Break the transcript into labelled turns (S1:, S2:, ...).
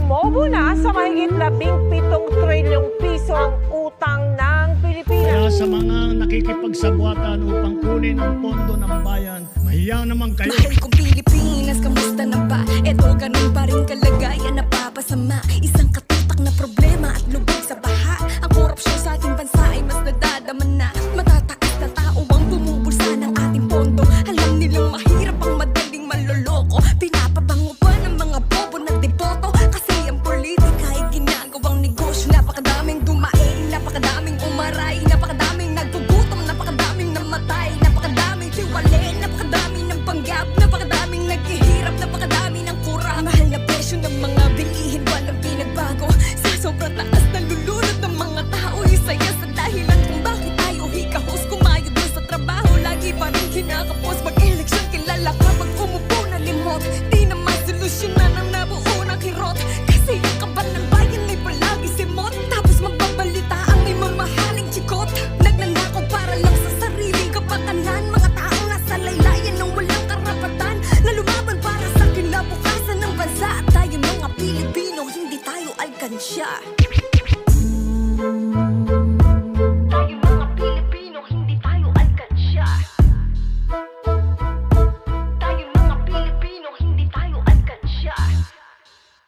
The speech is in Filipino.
S1: Tumobo na sa mahigit 17 trilyong piso ang utang ng Pilipinas.
S2: Kaya sa mga nakikipagsabwatan upang kunin ang pondo ng bayan, mahiya naman kayo.
S3: Mahal kong Pilipinas, kamusta na ba? Eto ganun pa rin kalagayan, napapasama. Isang katutak na problema at lubog sa baha. Ang korupsyon sa ating bansa ay mas nadadama na. Matataas na tao ang bumubulsa ng ating pondo. Alam nilang mahirap ang madaling manloloko. Pinapabango pa ng mga bobo na deboto. Kasi ang politika ay ginagawang negosyo. Napakadaming dumaing, napakadaming umaray, napakadaming nagtugutom, napakadaming namatay, napakadaming tiwali, napakadaming ng panggap, napakadaming naghihirap, napakadaming ng kurang. Mahal na presyo ng mga bilihin, walang pinagbago. Sa sobrang taas ng lulunod ng mga tao, isaya sa dahilan kung bakit tayo hikahos. Kumayod na sa trabaho, lagi pa rin kinakapos. Mag-eleksyon, kilala ka pag umupo na limot. Di naman solusyonan ang nabuo ng kirot. Kasi yung kaban ng bayan ay palagi simot. Tapos magbabalita ang may mamahaling chikot. Nagnanakaw para lang sa sariling kapakanan. Mga taong nasa laylayan ng walang karapatan, na lumaban para sa kinabukasan ng bansa. At tayo mga Pilipino, hindi tayo alkansya.